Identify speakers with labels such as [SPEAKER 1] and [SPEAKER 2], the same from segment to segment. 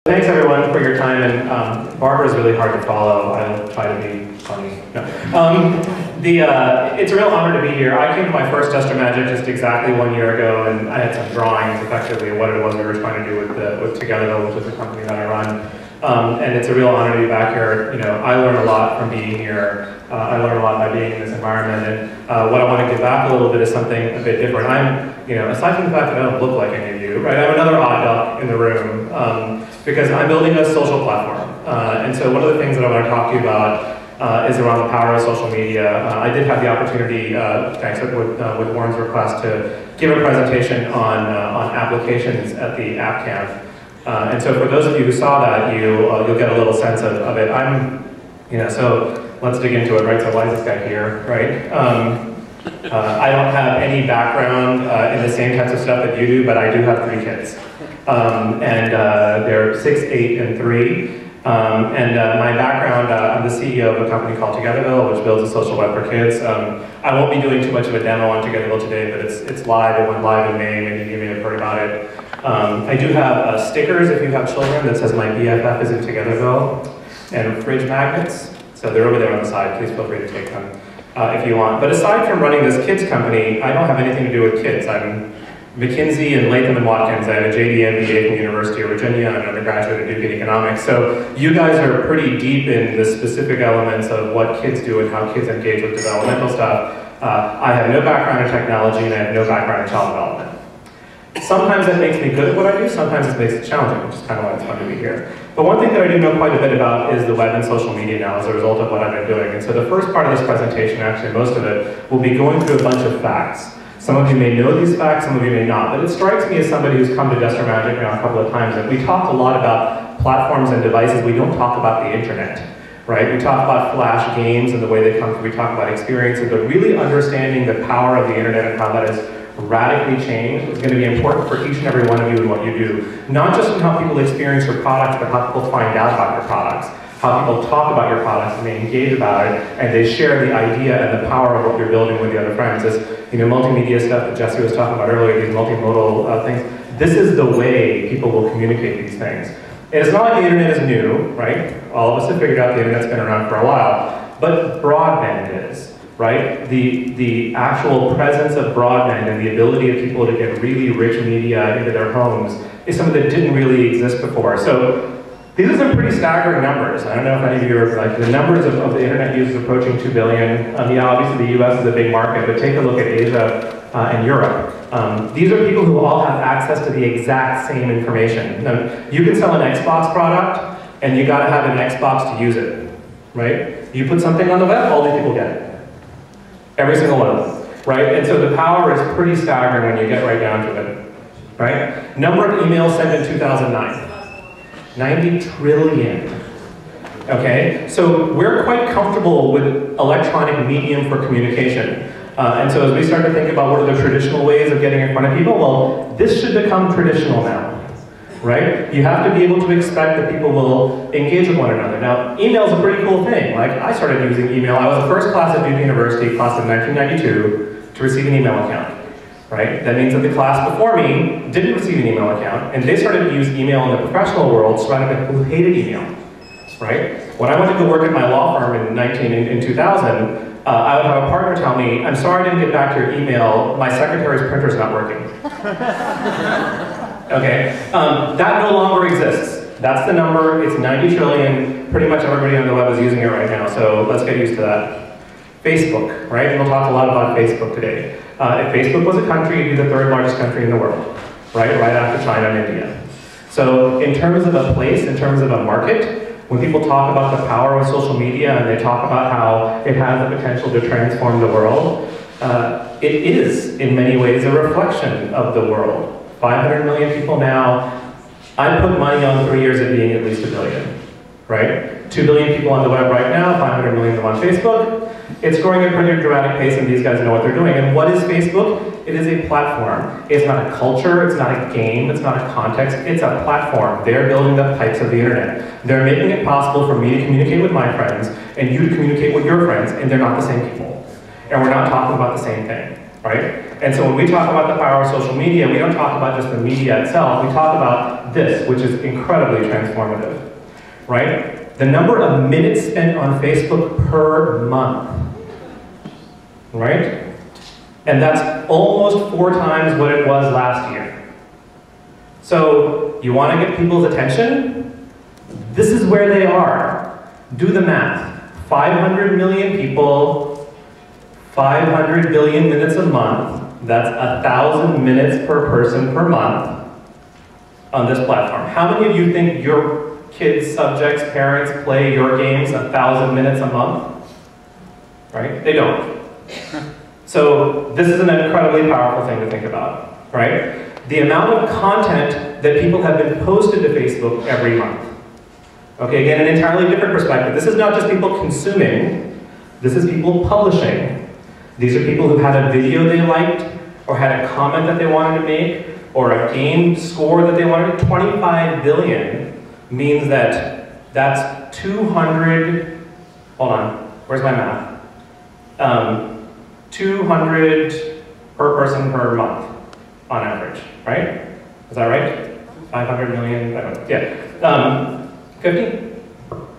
[SPEAKER 1] Thanks everyone for your time, and Barbara's really hard to follow. I'll try to be funny. No. It's a real honor to be here. I came to my first Tester Magic just exactly 1 year ago, and I had some drawings effectively of what it was we were trying to do with Togetherville, which is the company that I run. And it's a real honor to be back here. You know, I learn a lot from being here. I learn a lot by being in this environment, and what I want to give back a little bit is something a bit different. Aside from the fact that I don't look like any of you, right? I'm another odd duck in the room because I'm building a social platform. And so one of the things that I want to talk to you about is around the power of social media. I did have the opportunity, thanks with Warren's request, to give a presentation on applications at the App Camp. And so for those of you who saw that, you'll get a little sense of it. So let's dig into it, right? So why is this guy here, right? I don't have any background in the same types of stuff that you do, but I do have 3 kids. They're 6, 8, and 3. My background, I'm the CEO of a company called Togetherville, which builds a social web for kids. I won't be doing too much of a demo on Togetherville today, but it's live. It went live in May. Maybe you may have heard about it. I do have stickers if you have children that says my BFF is in Togetherville, and fridge magnets. So they're over there on the side. Please feel free to take them if you want. But aside from running this kids company, I don't have anything to do with kids. I'm McKinsey and Latham and Watkins. I have a JD MBA from the University of Virginia. I'm an undergraduate at Duke in economics. So you guys are pretty deep in the specific elements of what kids do and how kids engage with developmental stuff. I have no background in technology, and I have no background in child development. Sometimes that makes me good at what I do, sometimes it makes it challenging, which is kind of why it's fun to be here. But one thing that I do know quite a bit about is the web and social media now as a result of what I've been doing. And so the first part of this presentation, actually most of it, will be going through a bunch of facts. Some of you may know these facts, some of you may not, but it strikes me as somebody who's come to Tester Magic now a couple of times that we talk a lot about platforms and devices, we don't talk about the internet. Right? We talk about flash games and the way they come through, we talk about experiences, but really understanding the power of the internet and how that is radically changed is going to be important for each and every one of you in what you do. Not just in how people experience your products, but how people find out about your products. How people talk about your products and they engage about it, and they share the idea and the power of what you're building with the other friends. This multimedia stuff that Jesse was talking about earlier, these multimodal things, this is the way people will communicate these things. And it's not like the internet is new, right? All of us have figured out the internet's been around for a while, but broadband is. Right? The actual presence of broadband and the ability of people to get really rich media into their homes is something that didn't really exist before. So these are some pretty staggering numbers. I don't know if any of you are like, the numbers of the internet users approaching 2 billion. Obviously the US is a big market, but take a look at Asia and Europe. These are people who all have access to the exact same information. Now, you can sell an Xbox product, and you gotta have an Xbox to use it, right? You put something on the web, all these people get it. Every single one of them, right? And so the power is pretty staggering when you get right down to it, right? Number of emails sent in 2009, 90 trillion, okay? So we're quite comfortable with electronic medium for communication. And so as we start to think about what are the traditional ways of getting in front of people, well, this should become traditional now. Right? You have to be able to expect that people will engage with one another. Now, email is a pretty cool thing. Like, I started using email. I was the first class at Duke University, class of 1992, to receive an email account. Right? That means that the class before me didn't receive an email account, and they started to use email in the professional world, surrounded by people who hated email. Right? When I went to go work at my law firm in 2000, I would have a partner tell me, "I'm sorry I didn't get back to your email. My secretary's printer's not working." Okay, that no longer exists. That's the number, it's 90 trillion. Pretty much everybody on the web is using it right now, so let's get used to that. Facebook, right? And we'll talk a lot about Facebook today. If Facebook was a country, it'd be the 3rd largest country in the world, right after China and India. So in terms of a place, in terms of a market, when people talk about the power of social media and they talk about how it has the potential to transform the world, it is in many ways a reflection of the world. 500 million people now. I put money on 3 years of being at least 1 billion, right? 2 billion people on the web right now, 500 million of them on Facebook. It's growing at a pretty dramatic pace, and these guys know what they're doing. And what is Facebook? It is a platform. It's not a culture, it's not a game, it's not a context, it's a platform. They're building the pipes of the internet. They're making it possible for me to communicate with my friends, and you to communicate with your friends, and they're not the same people. And we're not talking about the same thing. right? And so when we talk about the power of social media, we don't talk about just the media itself, we talk about this, which is incredibly transformative, right? The number of minutes spent on Facebook per month, right? And that's almost 4 times what it was last year. So you want to get people's attention? This is where they are. Do the math. 500 million people, 500 billion minutes a month. That's 1,000 minutes per person per month on this platform. How many of you think your kids, subjects, parents play your games 1,000 minutes a month? Right? They don't. So this is an incredibly powerful thing to think about, right? The amount of content that people have been posted to Facebook every month. Okay, again, an entirely different perspective. This is not just people consuming, this is people publishing. These are people who had a video they liked, or had a comment that they wanted to make, or a game score that they wanted. 25 billion means that that's 200, hold on, where's my math? 200 per person per month, on average, right? Is that right? 500 million, yeah. 50?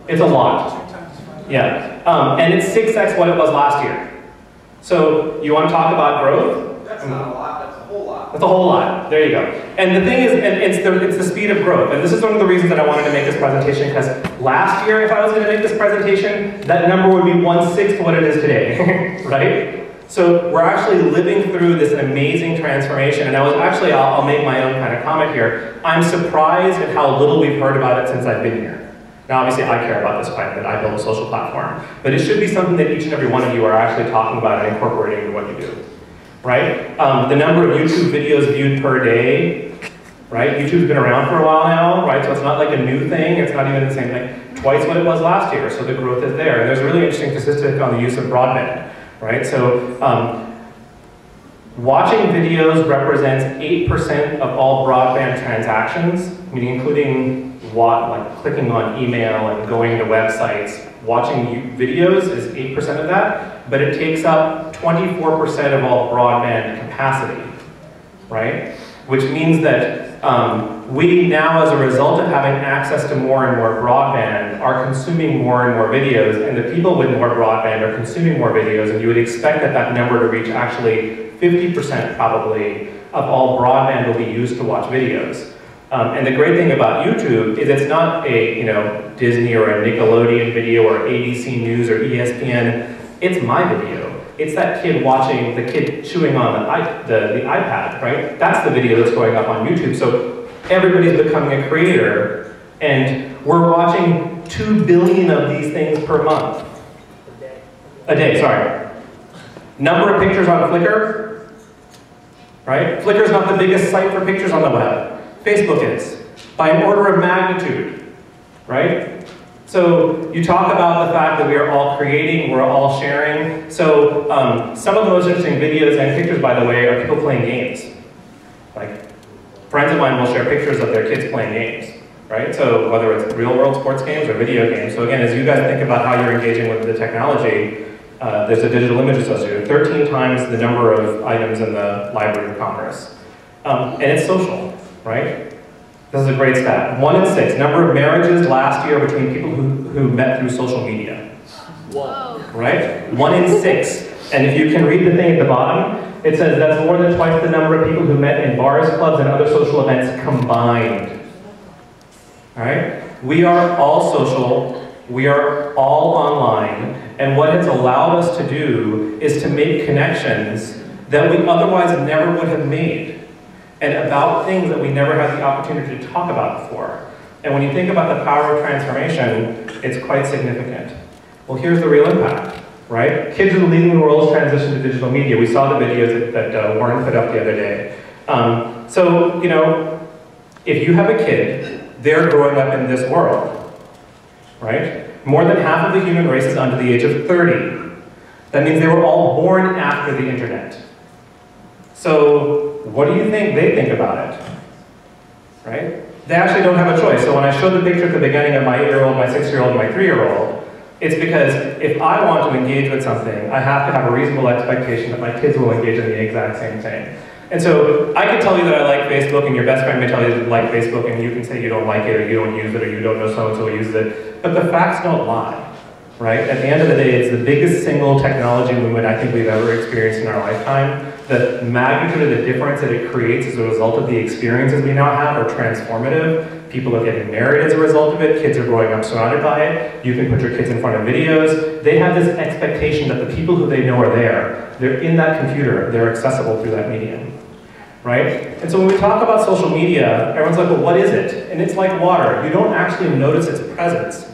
[SPEAKER 1] It's a lot. Yeah. And it's 6x what it was last year. So you want to talk about growth?
[SPEAKER 2] That's not a lot, that's a whole lot.
[SPEAKER 1] That's a whole lot. There you go. And the thing is, and it's the speed of growth. And this is one of the reasons that I wanted to make this presentation, because last year, if I was going to make this presentation, that number would be 1/6 what it is today, right? So we're actually living through this amazing transformation. And I was actually, I'll make my own kind of comment here. I'm surprised at how little we've heard about it since I've been here. Now, obviously, I care about this quite a bit. I build a social platform. But it should be something that each and every one of you are actually talking about and incorporating into what you do, right? The number of YouTube videos viewed per day, right? YouTube's been around for a while now, right? So it's not like a new thing. It's not even the same thing. Twice what it was last year, so the growth is there. And there's a really interesting statistic on the use of broadband, right? So watching videos represents 8% of all broadband transactions, meaning including like clicking on email and going to websites. Watching videos is 8% of that, but it takes up 24% of all broadband capacity, right? Which means that we now, as a result of having access to more and more broadband, are consuming more and more videos, and the people with more broadband are consuming more videos, and you would expect that that number to reach actually 50% probably of all broadband will be used to watch videos. And the great thing about YouTube is it's not a Disney or a Nickelodeon video or ABC News or ESPN. It's my video. It's that kid watching, the kid chewing on the iPad, right? That's the video that's going up on YouTube. So everybody's becoming a creator, and we're watching 2 billion of these things per month. A day, sorry. Number of pictures on Flickr, right? Flickr's not the biggest site for pictures on the web. Facebook is, by an order of magnitude, right? So you talk about the fact that we are all creating, we're all sharing. So some of the most interesting videos and pictures, by the way, are people playing games. Like, friends of mine will share pictures of their kids playing games, right? So whether it's real world sports games or video games. So again, as you guys think about how you're engaging with the technology, there's a digital image associated, 13 times the number of items in the Library of Congress. And it's social. Right? This is a great stat. 1 in 6, number of marriages last year between people who met through social media.
[SPEAKER 3] Whoa.
[SPEAKER 1] Right? 1 in 6. And if you can read the thing at the bottom, it says that's more than twice the number of people who met in bars, clubs, and other social events combined. All right? We are all social. We are all online. And what it's allowed us to do is to make connections that we otherwise never would have made, and about things that we never had the opportunity to talk about before. And when you think about the power of transformation, it's quite significant. Well, here's the real impact, right? Kids are leading the world's transition to digital media. We saw the videos that Warren put up the other day. So, if you have a kid, they're growing up in this world, right? More than half of the human race is under the age of 30. That means they were all born after the internet. So, what do you think they think about it, right? They actually don't have a choice. So when I showed the picture at the beginning of my 8-year-old, my 6-year-old, and my 3-year-old, It's because if I want to engage with something, I have to have a reasonable expectation that my kids will engage in the exact same thing. And so I can tell you that I like Facebook, and your best friend may tell you that you like Facebook, and you can say you don't like it, or you don't use it, or you don't know so-and-so uses it. But the facts don't lie, right? At the end of the day, it's the biggest single technology movement I think we've ever experienced in our lifetime. The magnitude of the difference that it creates as a result of the experiences we now have are transformative. People are getting married as a result of it. Kids are growing up surrounded by it. You can put your kids in front of videos. They have this expectation that the people who they know are there. They're in that computer. They're accessible through that medium, right? And so when we talk about social media, everyone's like, well, what is it? And it's like water. You don't actually notice its presence,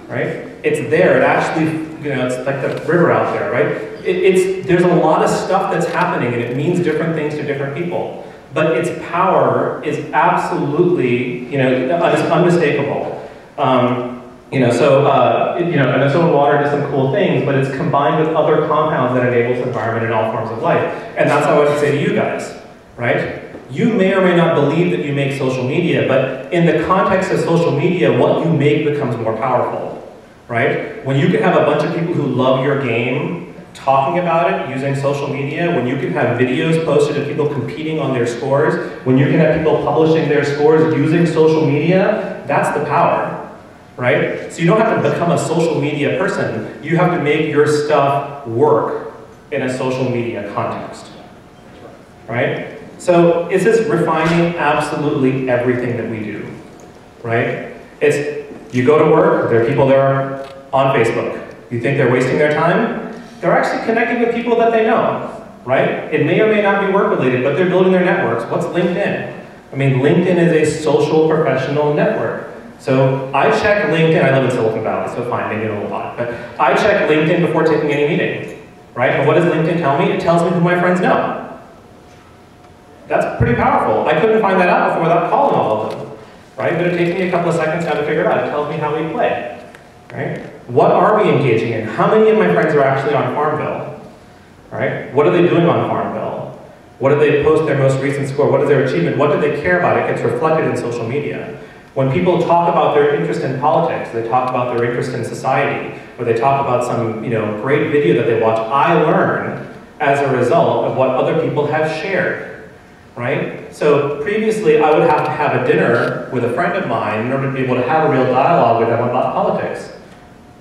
[SPEAKER 1] right? It's there. It actually, it's like the river out there, right? There's a lot of stuff that's happening, and it means different things to different people. But its power is absolutely, unmistakable. And ozone water does some cool things, but it's combined with other compounds that enable this environment in all forms of life. And that's what I would say to you guys, right? You may or may not believe that you make social media, but in the context of social media, what you make becomes more powerful, right? When you can have a bunch of people who love your game talking about it using social media, when you can have videos posted of people competing on their scores, when you can have people publishing their scores using social media, that's the power, right? So you don't have to become a social media person. You have to make your stuff work in a social media context, right? So it's just refining absolutely everything that we do, right? You go to work, there are people there on Facebook. You think they're wasting their time? They're actually connecting with people that they know, right? It may or may not be work-related, but they're building their networks. What's LinkedIn? I mean, LinkedIn is a social professional network. So I check LinkedIn, I live in Silicon Valley, so fine, maybe a little odd, but I check LinkedIn before taking any meeting, right? And what does LinkedIn tell me? It tells me who my friends know. That's pretty powerful. I couldn't find that out before without calling all of them, right? But it takes me a couple of seconds now to figure it out. It tells me how we play, right? What are we engaging in? How many of my friends are actually on Farmville, right? What are they doing on Farmville? What do they post their most recent score? What is their achievement? What do they care about? It gets reflected in social media. When people talk about their interest in politics, they talk about their interest in society, or they talk about some great video that they watch, I learn as a result of what other people have shared, right? So previously, I would have to have a dinner with a friend of mine in order to be able to have a real dialogue with them about politics.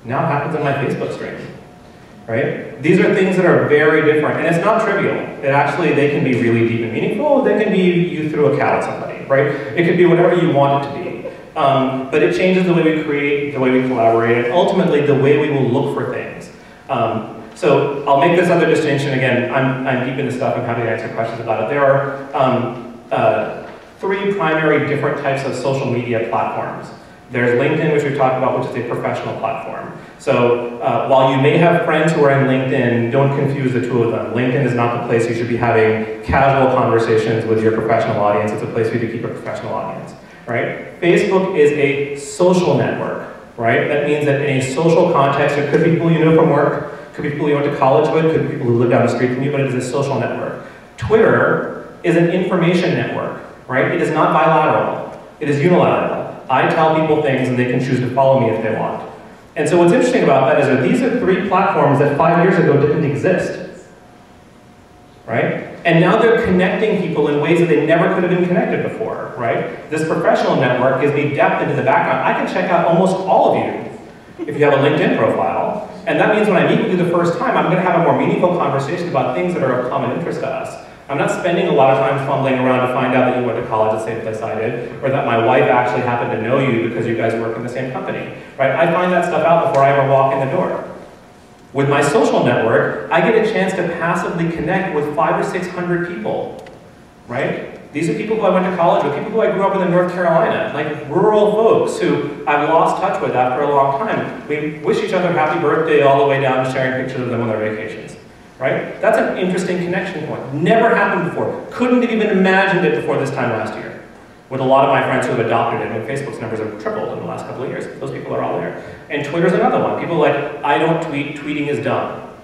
[SPEAKER 1] Now it happens on my Facebook stream, right? These are things that are very different, and it's not trivial. They can be really deep and meaningful. They can be you threw a cow at somebody, right? It could be whatever you want it to be. But it changes the way we create, the way we collaborate, and ultimately the way we will look for things. So I'll make this other distinction again. I'm deep into stuff. I'm happy to answer questions about it. There are three primary different types of social media platforms. There's LinkedIn, which we've talked about, which is a professional platform. So while you may have friends who are in LinkedIn, don't confuse the two of them. LinkedIn is not the place you should be having casual conversations with your professional audience. It's a place for you to keep a professional audience, right? Facebook is a social network, right? That means that in a social context, it could be people you know from work, could be people you went to college with, could be people who live down the street from you, but it is a social network. Twitter is an information network, right? It is not bilateral. It is unilateral. I tell people things and they can choose to follow me if they want. And so what's interesting about that is that these are three platforms that 5 years ago didn't exist, right? And now they're connecting people in ways that they never could have been connected before, right? This professional network gives me depth into the background. I can check out almost all of you if you have a LinkedIn profile. And that means when I meet with you the first time, I'm going to have a more meaningful conversation about things that are of common interest to us. I'm not spending a lot of time fumbling around to find out that you went to college at the same place I did, or that my wife actually happened to know you because you guys work in the same company, right? I find that stuff out before I ever walk in the door. With my social network, I get a chance to passively connect with 500 or 600 people, right? These are people who I went to college with, people who I grew up with in North Carolina, like rural folks who I've lost touch with after a long time. We wish each other happy birthday all the way down to sharing pictures of them on their vacations. Right? That's an interesting connection point. Never happened before. Couldn't have even imagined it before this time last year. With a lot of my friends who have adopted it, and Facebook's numbers have tripled in the last couple of years. Those people are all there. And Twitter's another one. People are like, I don't tweet, tweeting is dumb.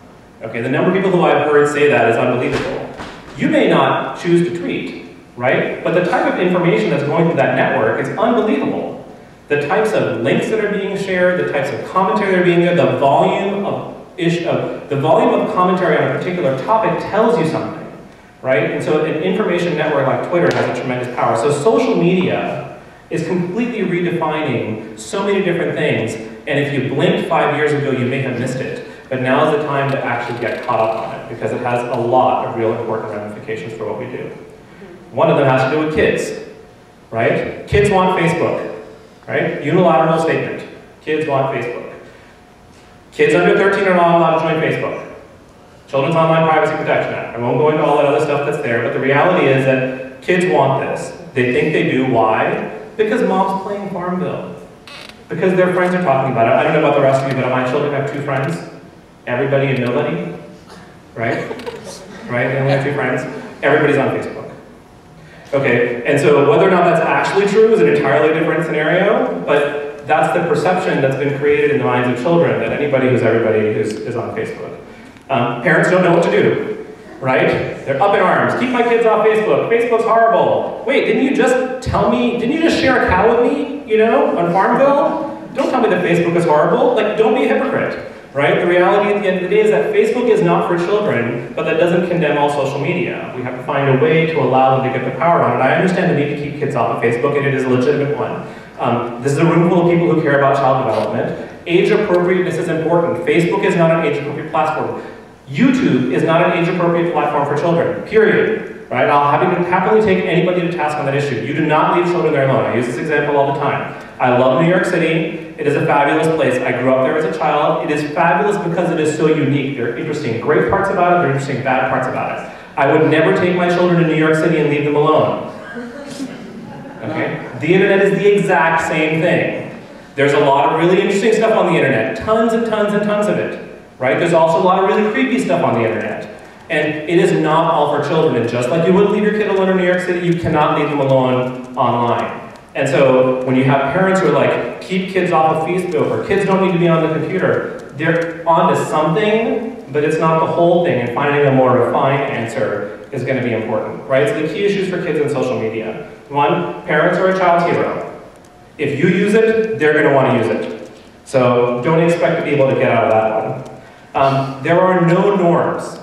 [SPEAKER 1] Okay, the number of people who I've heard say that is unbelievable. You may not choose to tweet, right? But the type of information that's going through that network is unbelievable. The types of links that are being shared, the types of commentary that are being there, the volume of commentary on a particular topic tells you something, right? And so an information network like Twitter has a tremendous power. So social media is completely redefining so many different things, and if you blinked 5 years ago, you may have missed it. But now is the time to actually get caught up on it, because it has a lot of real important ramifications for what we do. One of them has to do with kids, right? Kids want Facebook, right? Unilateral statement. Kids want Facebook. Kids under 13 are not allowed to join Facebook. Children's Online Privacy Protection Act. I won't go into all that other stuff that's there, but the reality is that kids want this. They think they do. Why? Because mom's playing Farmville. Because their friends are talking about it. I don't know about the rest of you, but my children have 2 friends. Everybody and nobody, right? Right? They only have 2 friends. Everybody's on Facebook. Okay, and so whether or not that's actually true is an entirely different scenario, but that's the perception that's been created in the minds of children, that anybody who's everybody is on Facebook. Parents don't know what to do, right? They're up in arms. Keep my kids off Facebook. Facebook's horrible. Wait, didn't you just share a cow with me, you know, on Farmville? Don't tell me that Facebook is horrible. Like, don't be a hypocrite. Right? The reality at the end of the day is that Facebook is not for children, but that doesn't condemn all social media. We have to find a way to allow them to get the power on it. I understand the need to keep kids off of Facebook, and it is a legitimate one. This is a room full of people who care about child development. Age appropriateness is important. Facebook is not an age appropriate platform. YouTube is not an age appropriate platform for children, period. Right? I'll happily take anybody to task on that issue. You do not leave children there alone. I use this example all the time. I love New York City. It is a fabulous place. I grew up there as a child. It is fabulous because it is so unique. There are interesting great parts about it. There are interesting bad parts about it. I would never take my children to New York City and leave them alone. Okay? The internet is the exact same thing. There's a lot of really interesting stuff on the internet. Tons and tons and tons of it. Right? There's also a lot of really creepy stuff on the internet. And it is not all for children. And just like you wouldn't leave your kid alone in New York City, you cannot leave them alone online. And so when you have parents who are like, keep kids off of Facebook, or kids don't need to be on the computer, they're onto something, but it's not the whole thing, and finding a more refined answer is going to be important, right? So the key issues for kids in social media. 1, parents are a child's hero. If you use it, they're going to want to use it. So don't expect to be able to get out of that one. There are no norms,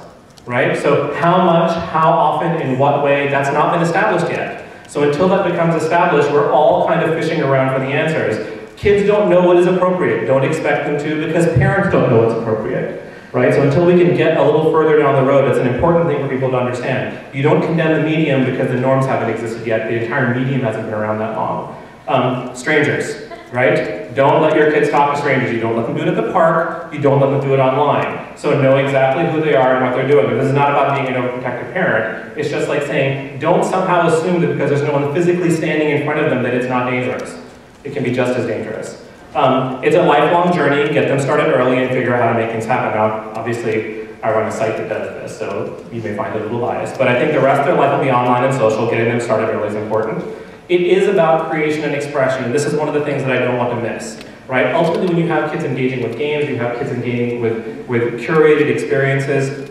[SPEAKER 1] right? So how much, how often, in what way, that's not been established yet. So until that becomes established, we're all kind of fishing around for the answers. Kids don't know what is appropriate. Don't expect them to, because parents don't know what's appropriate, right? So until we can get a little further down the road, it's an important thing for people to understand. You don't condemn the medium because the norms haven't existed yet. The entire medium hasn't been around that long. Strangers, right? Don't let your kids talk to strangers. You don't let them do it at the park. You don't let them do it online. So know exactly who they are and what they're doing. But this is not about being an overprotective parent. It's just like saying, don't somehow assume that because there's no one physically standing in front of them that it's not dangerous. It can be just as dangerous. It's a lifelong journey. Get them started early and figure out how to make things happen. Now, obviously, I run a site that does this, so you may find it a little biased. But I think the rest of their life will be online and social. Getting them started early is important. It is about creation and expression, and this is one of the things that I don't want to miss, right? Ultimately, when you have kids engaging with games, you have kids engaging with curated experiences,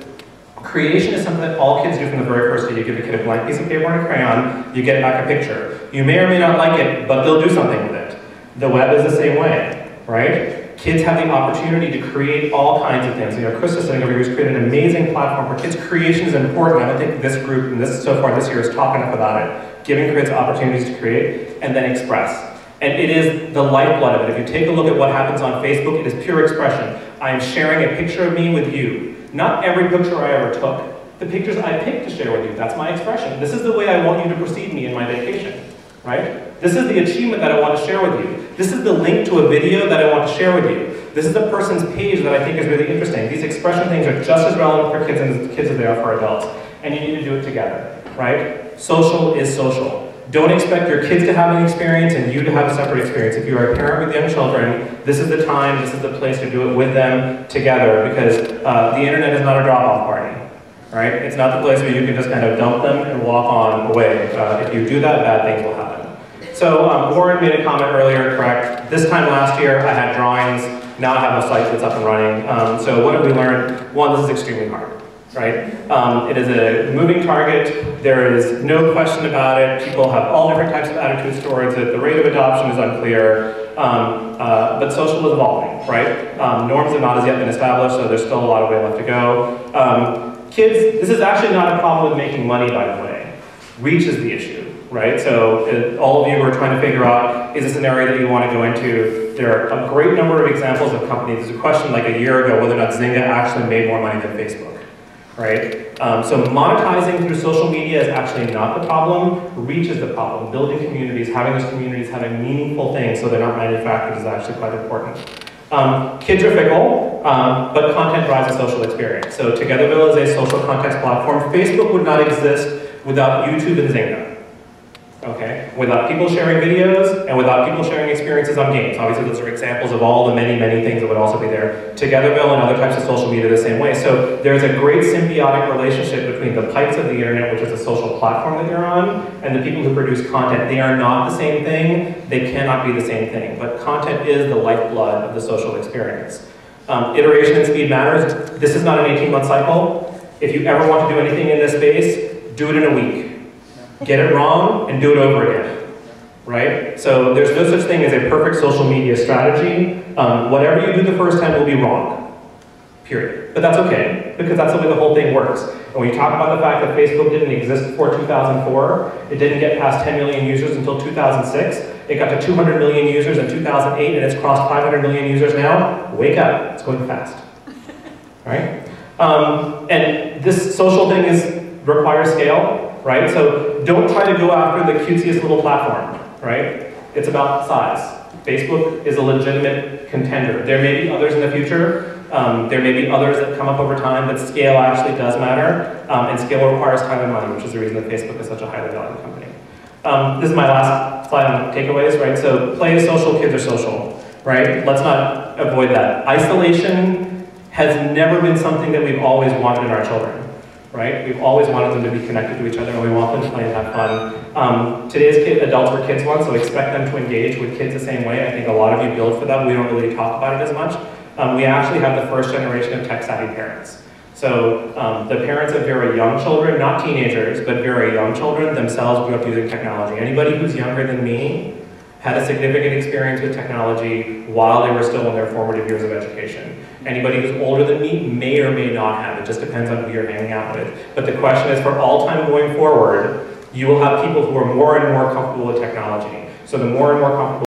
[SPEAKER 1] creation is something that all kids do from the very first day. You give a kid a blank piece of paper and a crayon, you get back a picture. You may or may not like it, but they'll do something with it. The web is the same way, right? Kids have the opportunity to create all kinds of things. You know, Chris is sitting over here who's created an amazing platform for kids. Creation is important. I don't think this group, and this so far this year, is talking enough about it. Giving kids opportunities to create and then express. And it is the lifeblood of it. If you take a look at what happens on Facebook, it is pure expression. I am sharing a picture of me with you. Not every picture I ever took. The pictures I picked to share with you, that's my expression. This is the way I want you to perceive me in my vacation, right? This is the achievement that I want to share with you. This is the link to a video that I want to share with you. This is the person's page that I think is really interesting. These expression things are just as relevant for kids as they are for adults. And you need to do it together, right? Social is social. Don't expect your kids to have an experience and you to have a separate experience. If you are a parent with young children, this is the time, this is the place to do it with them together, because the internet is not a drop-off party, right? It's not the place where you can just kind of dump them and walk on away. If you do that, bad things will happen. So Warren made a comment earlier, correct? This time last year, I had drawings. Now I have a site that's up and running. So what have we learned? One, this is extremely hard. Right? It is a moving target. There is no question about it. People have all different types of attitudes towards it. The rate of adoption is unclear. but social is evolving, right? Norms have not as yet been established, so there's still a lot of way left to go. Kids, this is actually not a problem with making money, by the way. Reach is the issue, right? So all of you who are trying to figure out, is this an area that you want to go into? There are a great number of examples of companies. There's a question like a year ago whether or not Zynga actually made more money than Facebook, right? So monetizing through social media is actually not the problem. Reach is the problem. Building communities, having those communities having meaningful things so they're not manufactured is actually quite important. Kids are fickle, but content drives a social experience. So Togetherville is a social context platform. Facebook would not exist without YouTube and Zynga. Okay? Without people sharing videos and without people sharing experiences on games. Obviously, those are examples of all the many, many things that would also be there. Togetherville and other types of social media the same way. So there's a great symbiotic relationship between the pipes of the internet, which is a social platform that you're on, and the people who produce content. They are not the same thing. They cannot be the same thing. But content is the lifeblood of the social experience. Iteration and speed matters. This is not an 18-month cycle. If you ever want to do anything in this space, do it in a week. Get it wrong and do it over again, right? So there's no such thing as a perfect social media strategy. Whatever you do the first time will be wrong, period. But that's okay, because that's the way the whole thing works. And when you talk about the fact that Facebook didn't exist before 2004, it didn't get past 10 million users until 2006, it got to 200 million users in 2008, and it's crossed 500 million users now. Wake up, it's going fast, right? And this social thing requires scale. Right? So don't try to go after the cutesiest little platform, right? It's about size. Facebook is a legitimate contender. There may be others in the future. There may be others that come up over time, but scale actually does matter. And scale requires time and money, which is the reason that Facebook is such a highly valued company. This is my last slide on takeaways, right? So play is social, kids are social, right? Let's not avoid that. Isolation has never been something that we've always wanted in our children. Right? We've always wanted them to be connected to each other, and we want them to play and have fun. Today's adults were kids once, so expect them to engage with kids the same way. I think a lot of you build for them. We don't really talk about it as much. We actually have the first generation of tech-savvy parents. So the parents of very young children, not teenagers, but very young children, themselves grew up using technology. Anybody who's younger than me had a significant experience with technology while they were still in their formative years of education. Anybody who's older than me may or may not have. It just depends on who you're hanging out with. But the question is, for all time going forward, you will have people who are more and more comfortable with technology. So the more and more comfortable